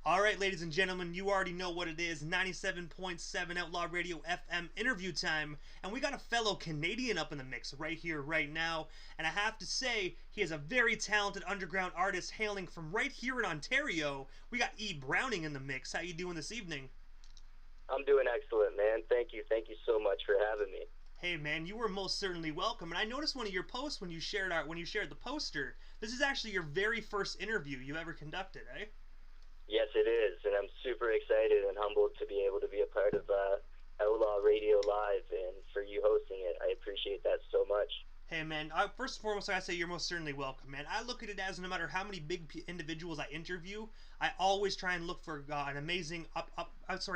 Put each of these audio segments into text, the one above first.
All right, ladies and gentlemen, you already know what it is. 97.7 Outlaw Radio FM interview time. And we got a fellow Canadian up in the mix right here, right now. And I have to say, he is a very talented underground artist hailing from right here in Ontario. We got E. Browning in the mix. How you doing this evening? I'm doing excellent, man. Thank you. Thank you so much for having me. Hey man, you were most certainly welcome. And I noticed one of your posts when you shared the poster. This is actually your very first interview you've ever conducted, eh? Yes, it is, and I'm super excited and humbled to be able to be a part of Outlaw Radio Live and for you hosting it. I appreciate that so much. Hey man, first and foremost, I say you're most certainly welcome, man. I look at it as no matter how many big individuals I interview, I always try and look for an amazing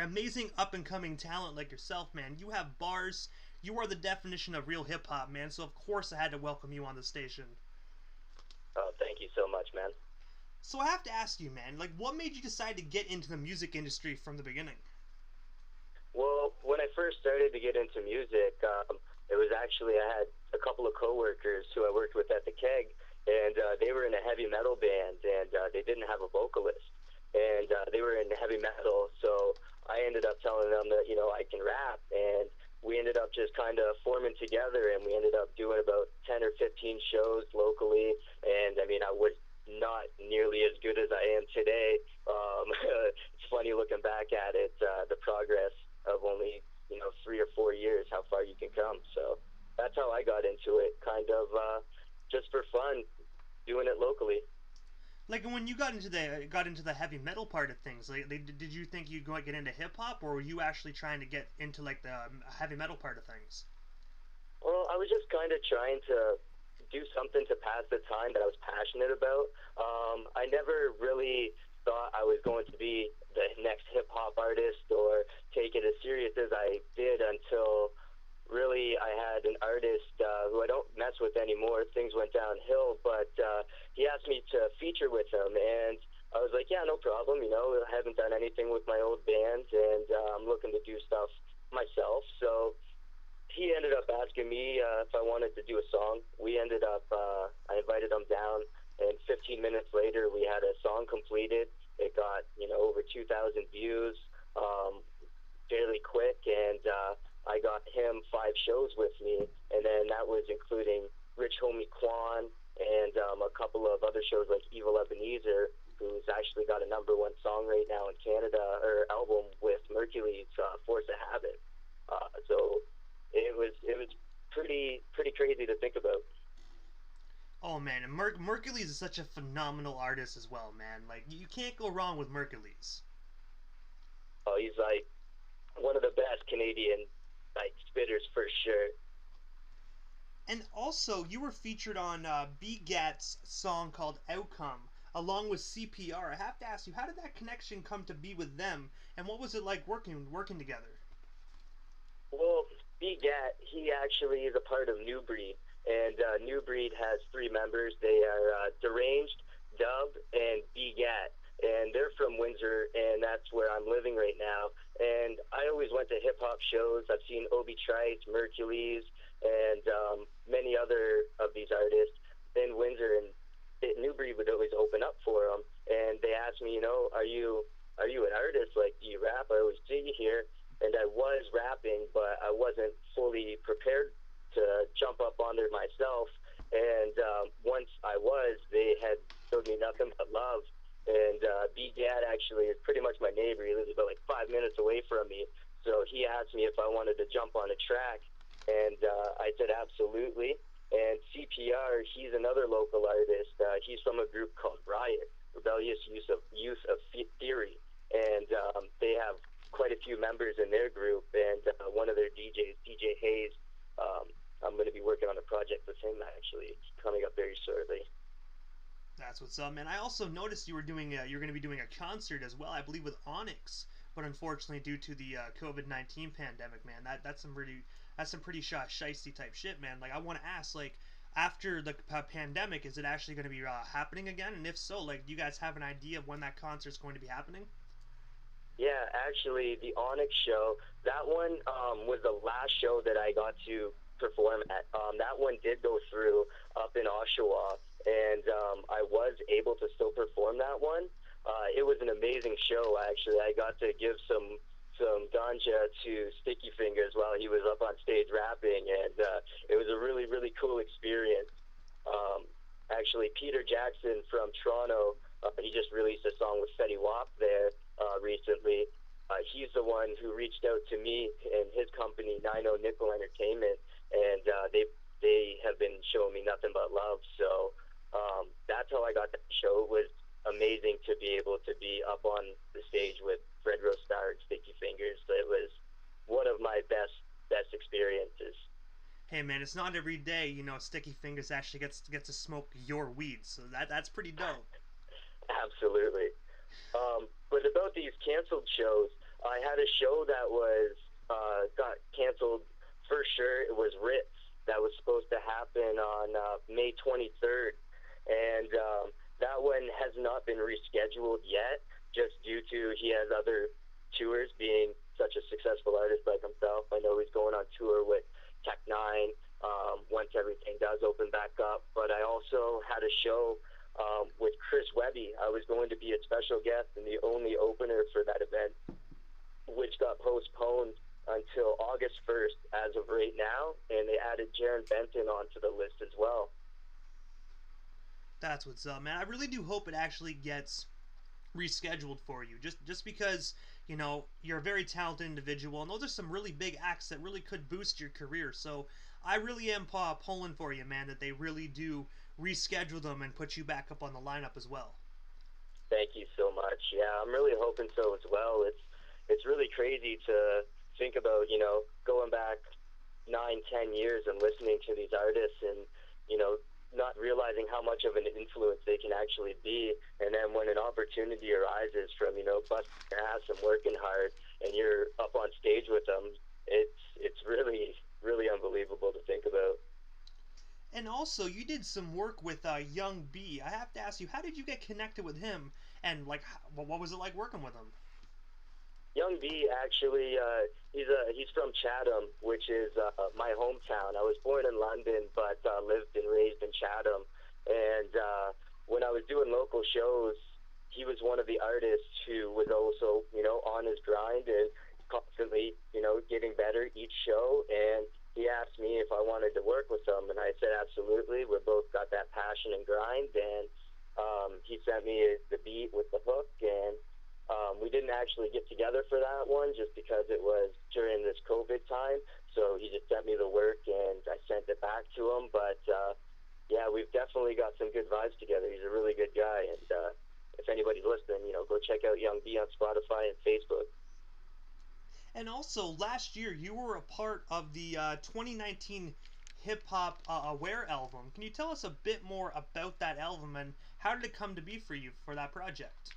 amazing up and coming talent like yourself, man. You have bars. You are the definition of real hip hop, man. So of course I had to welcome you on the station. Oh, thank you so much, man. So I have to ask you, man, like, what made you decide to get into the music industry from the beginning? Well, when I first started to get into music, it was actually I had a couple of coworkers who I worked with at the Keg, and they were in a heavy metal band, and they didn't have a vocalist, and they were in heavy metal, so I ended up telling them that I can rap, and we ended up just kind of forming together, and we ended up doing about 10 or 15 shows locally, and I mean I was not nearly as good as I am today. It's funny looking back at it, the progress of only 3 or 4 years, how far you can come. So that's how I got into it, kind of just for fun, doing it locally. Like when you got into the heavy metal part of things, like did you think you'd go get into hip hop, or were you actually trying to get into like the heavy metal part of things? Well, I was just kind of trying to do something to pass the time that I was passionate about. I never really thought I was going to be the next hip-hop artist or take it as serious as I did until really I had an artist who I don't mess with anymore. Things went downhill, but he asked me to feature with him, and I was like, yeah, no problem. I haven't done anything with my old band, and I'm looking to do stuff myself, so he ended up asking me if I wanted to do a song. We ended up, I invited him down, and 15 minutes later, we had a song completed. It got, over 2,000 views fairly quick, and I got him 5 shows with me, and then that was including Rich Homie Quan and a couple of other shows like Evil Ebenezer, who's actually got a #1 song right now in Canada, or album with Mercury's Force of Habit. So it was pretty crazy to think about. Oh man, and Mercury's is such a phenomenal artist as well, man. Like you can't go wrong with Mercury's. Oh, he's like one of the best Canadian like spitters for sure. And also, you were featured on BGAT's song called Outcome, along with CPR. I have to ask you, how did that connection come to be with them, and what was it like working together? Well, BGAT, he actually is a part of New Breed, and New Breed has 3 members. They are Deranged, Dub, and BGAT, and they're from Windsor, and that's where I'm living right now. And I always went to hip-hop shows. I've seen Obi Trice, Mercules, and many other of these artists in Windsor, and New Breed would always open up for them. And they asked me, are you an artist? Like, do you rap? I always see you here. And I was rapping, but I wasn't fully prepared to jump up on there myself. And once I was, they had showed me nothing but love. And B-Dad actually is pretty much my neighbor. He lives about like 5 minutes away from me. So he asked me if I wanted to jump on a track, and I said absolutely. And CPR, he's another local artist. He's from a group called Riot, Rebellious Youth of Theory. And they have quite a few members in their group, and one of their DJs, DJ Hayes, I'm going to be working on a project with him actually. It's coming up very shortly. That's what's up, man. I also noticed you're going to be doing a concert as well, I believe, with Onyx. But unfortunately, due to the COVID-19 pandemic, man, that's some pretty shiesty type shit, man. Like, I want to ask, like, after the pandemic, is it actually going to be happening again? And if so, like, do you guys have an idea of when that concert's going to be happening? Yeah, actually, the Onyx show, that one was the last show that I got to perform at. That one did go through up in Oshawa, and I was able to still perform that one. It was an amazing show. Actually, I got to give some ganja to Sticky Fingers while he was up on stage rapping, and it was a really cool experience. Um, Actually, Peter Jackson from Toronto, he just released a song with Fetty Wap there recently. He's the one who reached out to me and his company, Nino Nickel Entertainment, and they have been showing me nothing but love. So that's how I got that show. It was amazing to be able to be up on the stage with Fred Rostar and Sticky Fingers. It was one of my best experiences. Hey man, it's not every day Sticky Fingers actually gets to smoke your weed, so that's pretty dope. Absolutely. But about these canceled shows, I had a show that was got canceled for sure. It was Ritz that was supposed to happen on May 23rd, and that one has not been rescheduled yet, just due to he has other tours. Being such a successful artist like himself, I know he's going on tour with Tech Nine once everything does open back up. But I also had a show with Chris Webby. I was going to be a special guest and the only opener for that event, which got postponed until August 1st as of right now, and they added Jaron Benton onto the list as well. That's what's up, man. I really do hope it actually gets rescheduled for you, just because you're a very talented individual, and those are some really big acts that really could boost your career. So I really am pulling for you, man, that they really do reschedule them and put you back up on the lineup as well. Thank you so much. Yeah, I'm really hoping so as well. It's really crazy to think about, going back 9, 10 years and listening to these artists and, not realizing how much of an influence they can actually be. And then when an opportunity arises from, busting your ass and working hard and you're up on stage with them, it's really unbelievable to think about. And also, you did some work with Young B. I have to ask you, how did you get connected with him? And like, what was it like working with him? Young B actually, he's from Chatham, which is my hometown. I was born in London, but lived and raised in Chatham. And when I was doing local shows, he was one of the artists who was also, on his grind and constantly, getting better each show. And he asked me if I wanted to work with him, and I said absolutely. We both got that passion and grind, and he sent me the beat with the hook, and we didn't actually get together for that one just because it was during this COVID time. So he just sent me the work and I sent it back to him. But yeah, we've definitely got some good vibes together. He's a really good guy. And if anybody's listening, go check out Young B on Spotify and Facebook. And also, last year you were a part of the 2019 Hip Hop Aware album. Can you tell us a bit more about that album and how did it come to be for you for that project?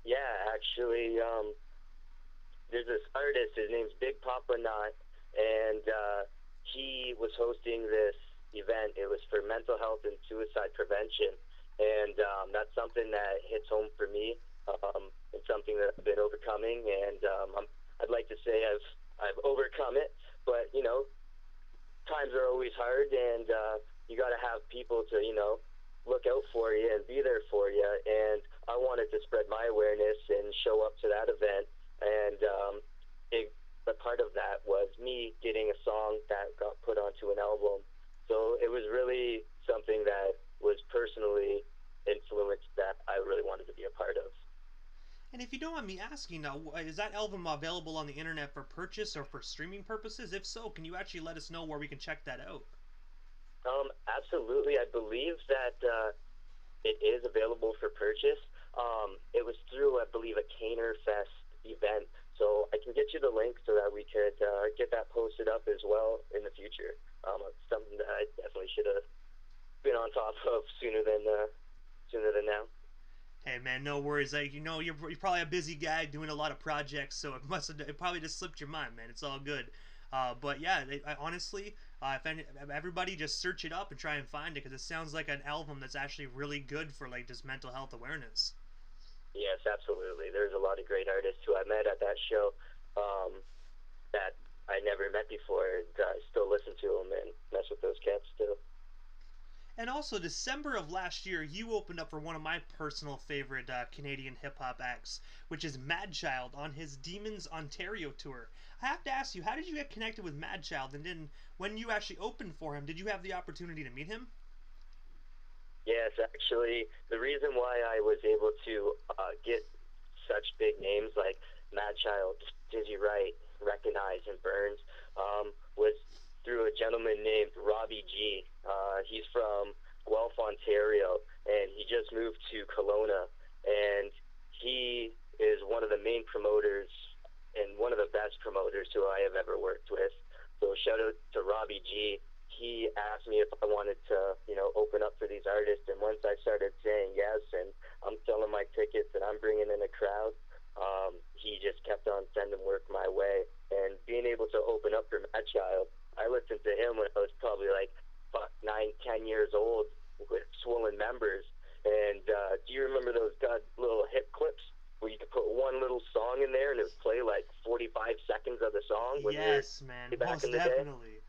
Yeah, actually, there's this artist. His name's Big Papa Knot, and he was hosting this event. It was for mental health and suicide prevention, and that's something that hits home for me. It's something that I've been overcoming, and I'd like to say I've overcome it, but times are always hard, and you got to have people to look out for you and be there for you. And I wanted to spread my awareness and show up to that event. And a part of that was me getting a song that got put onto an album. So it was really something that was personally influenced that I really wanted to be a part of. And if you don't mind me asking, is that album available on the internet for purchase or for streaming purposes? If so, can you actually let us know where we can check that out? Absolutely. I believe that it is available for purchase. It was through, I believe, a Caner Fest event. So I can get you the link so that we could get that posted up as well in the future. It's something that I definitely should have been on top of sooner than now. Hey man, no worries. Like you're probably a busy guy doing a lot of projects, so it probably just slipped your mind, man. It's all good. But yeah, honestly, if everybody just search it up and try and find it, because it sounds like an album that's actually really good for like just mental health awareness. Yes, absolutely. There's a lot of great artists who I met at that show that I never met before, and I still listen to them and mess with those cats still. And also, December of last year, you opened up for one of my personal favorite Canadian hip hop acts, which is Madchild on his Demons Ontario tour. I have to ask you, how did you get connected with Madchild? And then, when you actually opened for him, did you have the opportunity to meet him? Yes, actually, the reason why I was able to get such big names like Madchild, Dizzy Wright, Recognize, and Burns was through a gentleman named Robbie G. He's from Guelph, Ontario, and he just moved to Kelowna, and he is one of the main promoters and one of the best promoters who I have ever worked with. So shout out to Robbie G. He asked me if I wanted to, open up for these artists, and once I started saying yes, and I'm selling my tickets and I'm bringing in a crowd, he just kept on sending work my way. And being able to open up for Madchild, I listened to him when I was probably like 9, 10 years old with swollen members. And do you remember those little hip clips where you could put one little song in there and it would play like 45 seconds of the song when we were Yes, man, back most in the day? definitely.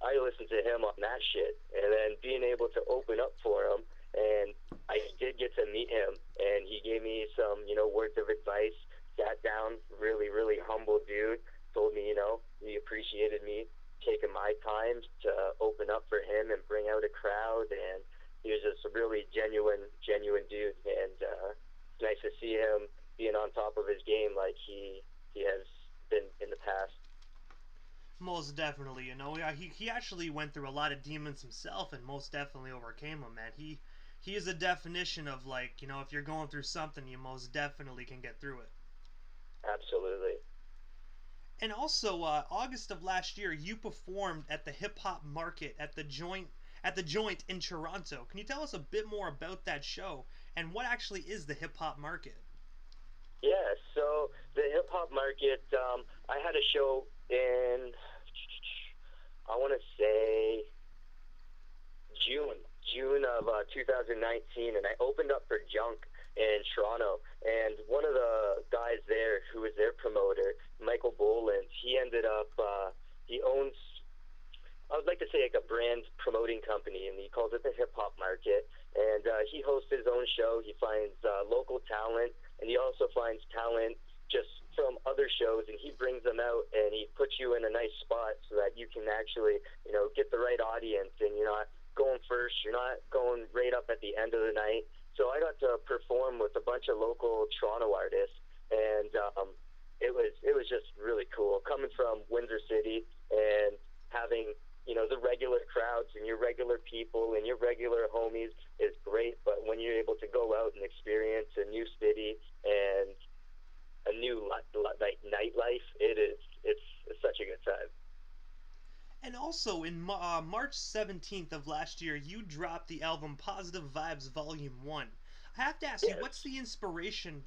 I listened to him on that shit, and then being able to open up for him, and I did get to meet him, and he gave me some, words of advice. Sat down, really, really humble dude. Told me, he appreciated me taking my time to open up for him and bring out a crowd, and he was just a really genuine dude, and it's nice to see him being on top of his game like he has been in the past. Most definitely, yeah, he actually went through a lot of demons himself, and most definitely overcame them, man. He is a definition of, like, if you're going through something, you most definitely can get through it. Absolutely. And also, August of last year, you performed at the HipHop Market at the Joint in Toronto. Can you tell us a bit more about that show and what actually is the HipHop Market? Yeah, so the hip hop market, I had a show in, I want to say June of 2019, and I opened up for Junk in Toronto. And one of the guys there who was their promoter, Michael Boland, he ended up, he owns, I would like to say, like a brand promoting company, and he calls it the Hip Hop Market. And he hosts his own show. He finds local talent, and he also finds talent just from other shows, and he brings them out, and he puts you in a nice spot so that you can actually, get the right audience, and you're not going first, you're not going right up at the end of the night. So I got to perform with a bunch of local Toronto artists, and it was just really cool coming from Windsor City and having the regular crowds and your regular people and your regular homies is great, but when you're able to go out and experience a new city and a new like nightlife, it's such a good time. And also, in March 17th of last year, you dropped the album Positive Vibes Volume 1. I have to ask you, what's Yes. the inspiration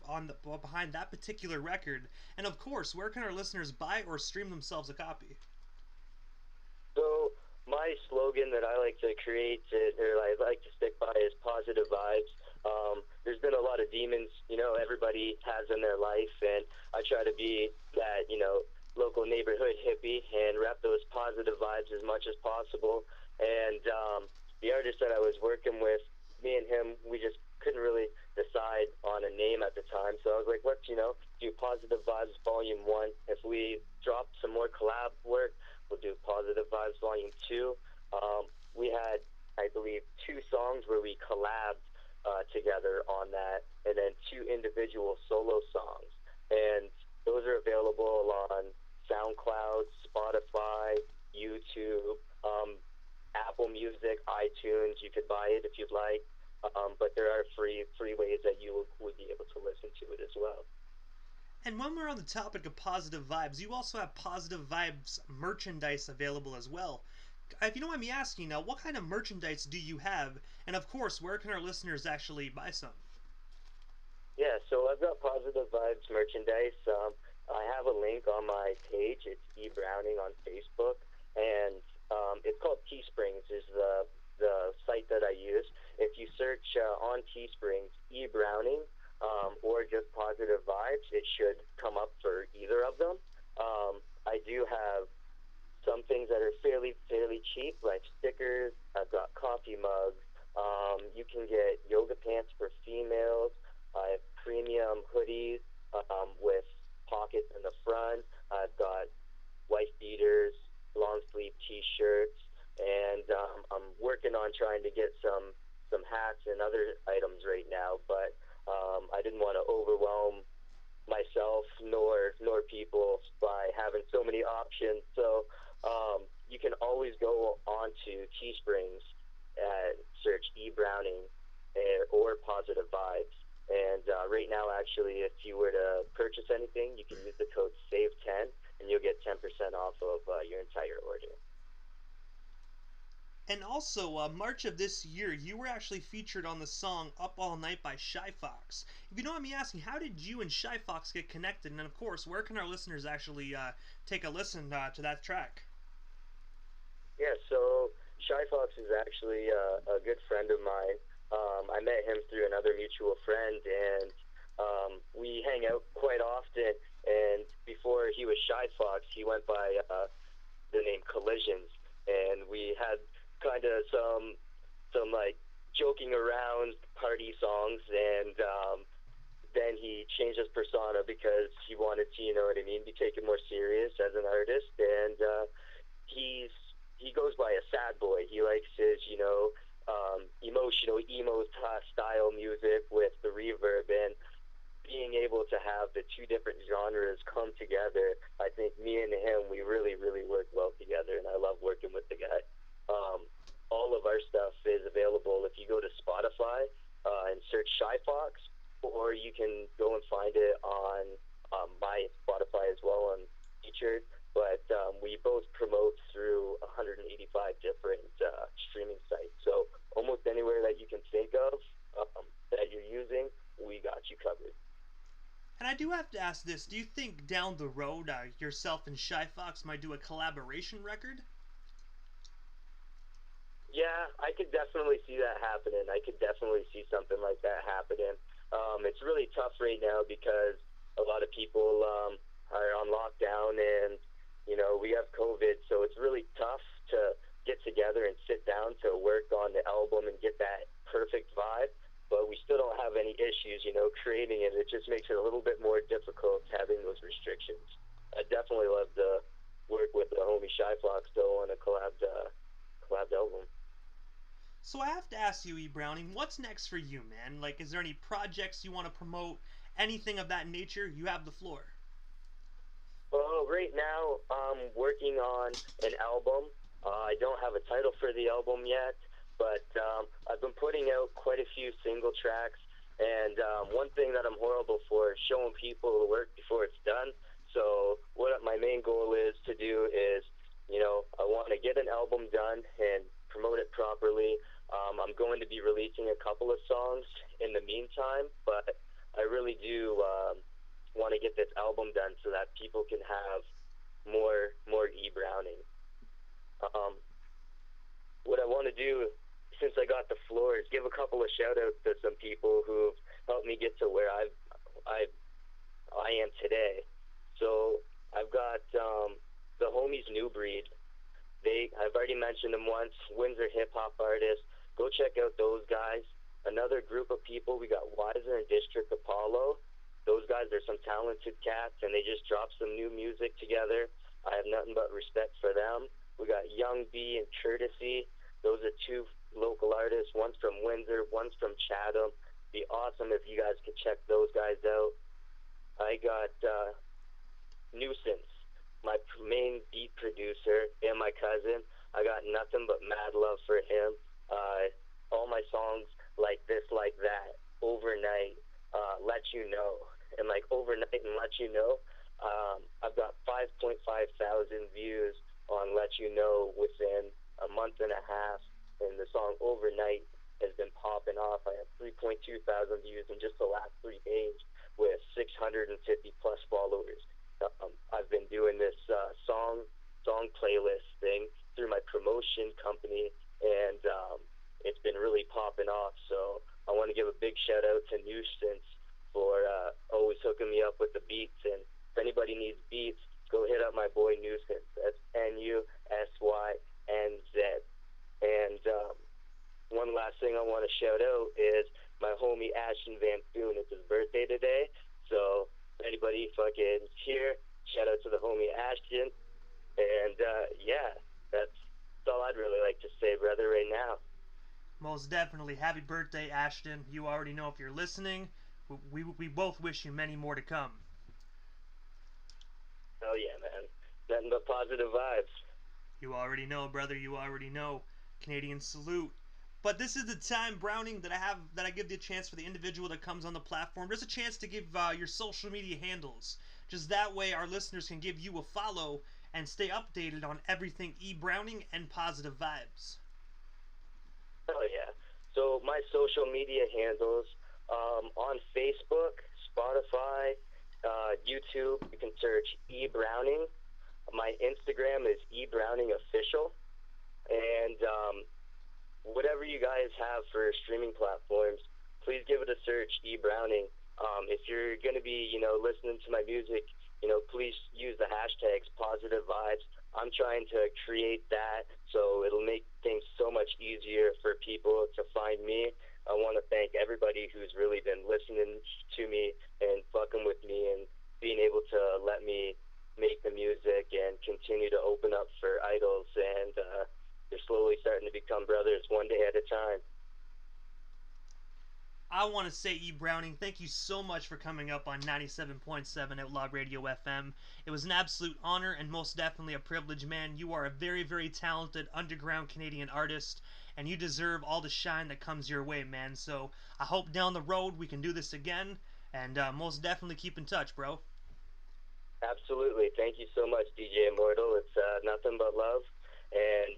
behind that particular record? And of course, where can our listeners buy or stream themselves a copy? So my slogan that I like to create, or I like to stick by, is positive vibes. There's been a lot of demons, everybody has in their life, and I try to be that, local neighborhood hippie and rep those positive vibes as much as possible. And the artist that I was working with, me and him, we just couldn't really decide on a name at the time. So I was like, let's, do Positive Vibes Volume 1. If we drop some more collab work, we'll do Positive Vibes Volume 2. We had, I believe, 2 songs where we collabed together on that, and then 2 individual solo songs. And those are available on SoundCloud, Spotify, YouTube, Apple Music, iTunes. You could buy it if you'd like, but there are free ways that you would be able to listen to it as well. And when we're on the topic of positive vibes, you also have positive vibes merchandise available as well. If you don't mind me asking now, what kind of merchandise do you have? And of course, where can our listeners actually buy some? Yeah, so I've got Positive Vibes merchandise. I have a link on my page. It's E Browning on Facebook, and it's called Teesprings is the site that I use. If you search on Teesprings E Browning or just Positive Vibes, it should come up for either of them. I do have some things that are fairly cheap, like stickers, I've got coffee mugs. You can get yoga pants for females. I have premium hoodies with pockets in the front. I've got wife beaters, long sleeve T-shirts, and I'm working on trying to get some hats and other items right now. But I didn't want to overwhelm myself nor people by having so many options. So you can always go on to Teesprings and search E Browning or Positive Vibes. And right now, actually, if you were to purchase anything, you can use the code SAVE10 and you'll get 10% off of your entire order. And also, March of this year, you were actually featured on the song "Up All Night" by Shy Fox. If you don't mind me asking, how did you and Shy Fox get connected? And of course, where can our listeners actually take a listen to that track? Yeah, so Shy Fox is actually a good friend of mine. I met him through another mutual friend, and we hang out quite often. And before he was Shy Fox, he went by the name Collisions, and we had kind of some like joking around party songs, and then he changed his persona because he wanted to, you know what I mean, be taken more serious as an artist, and he's he goes by a sad boy. He likes his, emotional emo style music with the reverb, and being able to have the two different genres come together. I think me and him, we really, really work well together, and I love working with the guy. All of our stuff is available if you go to Spotify and search Shy Fox, or you can go and find it on my Spotify as well on featured. But we both promote through 185 different streaming sites. So almost anywhere that you can think of that you're using, we got you covered. And I do have to ask this: do you think down the road, yourself and Shy Fox might do a collaboration record? Yeah, I could definitely see that happening. I could definitely see something like that happening. It's really tough right now because a lot of people are on lockdown, and we have COVID, so it's really tough to get together and sit down to work on the album and get that perfect vibe. But we still don't have any issues, creating it. It just makes it a little bit more difficult having those restrictions. I definitely love to work with the homie Shy Fox though on a collab album. So I have to ask you, E Browning, what's next for you, man? Like, is there any projects you want to promote? Anything of that nature? You have the floor. Well, right now I'm working on an album. I don't have a title for the album yet, but I've been putting out quite a few single tracks. And one thing that I'm horrible for is showing people the work before it's done. So what my main goal is to do is, I want to get an album done and promote it properly. I'm going to be releasing a couple of songs in the meantime, but I really do want to get this album done so that people can have more E Browning. Um, what I want to do since I got the floor is give a couple of shout outs to some people who've helped me get to where I am today. So I've got the homies New Breed. I've already mentioned them once. Windsor hip hop artists. Go check out those guys. Another group of people. We got Wiser and District Apollo. Those guys are some talented cats, and they just dropped some new music together. I have nothing but respect for them. We got Young B and Courtesy. Those are two local artists. One's from Windsor, one's from Chatham. Be awesome if you guys could check those guys out. I got Nuisance, my main beat producer, and my cousin. I got nothing but mad love for him. All my songs, like this, like that, overnight, let you know, and like overnight and let you know. I've got 5.5 thousand views on Let You Know within a month and a half, and the song Overnight has been popping off. I have 3.2 thousand views in just the last 3 days with 650 plus followers. I've been doing this song playlist thing through my promotion company, and it's been really popping off. So I want to give a big shout out to Nuisance for always hooking me up with the beats. And if anybody needs beats, go hit up my boy Nuisance. That's Nusynz. And shout out is my homie Ashton Van Boone. It's his birthday today, so if anybody fucking here, shout out to the homie Ashton. And yeah, that's all I'd really like to say, brother, right now. Most definitely. Happy birthday, Ashton. You already know if you're listening. We both wish you many more to come. Hell yeah, man. Nothing but positive vibes. You already know, brother. You already know. Canadian salute. But this is the time, Browning, that I give the chance for the individual that comes on the platform. There's a chance to give your social media handles. Just that way, our listeners can give you a follow and stay updated on everything Browning and positive vibes. Oh yeah. So my social media handles on Facebook, Spotify, YouTube. You can search Browning. My Instagram is Browning Official, and whatever you guys have for streaming platforms, please give it a search. Browning. If you're going to be, listening to my music, please use the hashtags positive vibes. I'm trying to create that so it'll make things so much easier for people to find me. I want to thank everybody who's really been listening to me and fucking with me and being able to let me make the music and continue to open up for idols. And they're slowly starting to become brothers one day at a time. I want to say, Browning, thank you so much for coming up on 97.7 Outlaw Radio FM. It was an absolute honor and most definitely a privilege, man. You are a very, very talented underground Canadian artist, and you deserve all the shine that comes your way, man. So I hope down the road we can do this again, and most definitely keep in touch, bro. Absolutely. Thank you so much, DJ Immortal. It's nothing but love. And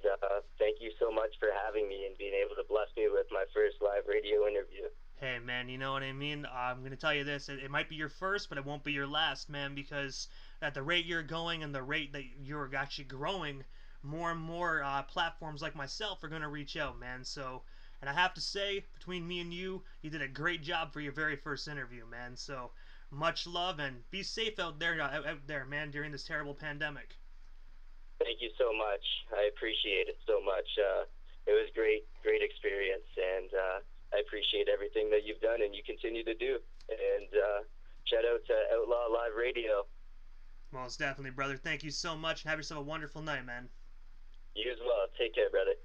thank you so much for having me and being able to bless me with my first live radio interview. Hey, man, you know what I mean? I'm going to tell you this. It might be your first, but it won't be your last, man, because at the rate you're going and the rate that you're actually growing, more and more platforms like myself are going to reach out, man. So, and I have to say, between me and you, you did a great job for your very first interview, man. So, much love and be safe out there, man, during this terrible pandemic. Thank you so much. I appreciate it so much. It was great experience, and I appreciate everything that you've done and you continue to do. And shout out to Outlaw Live Radio. Most definitely, brother. Thank you so much, and have yourself a wonderful night, man. You as well. Take care, brother.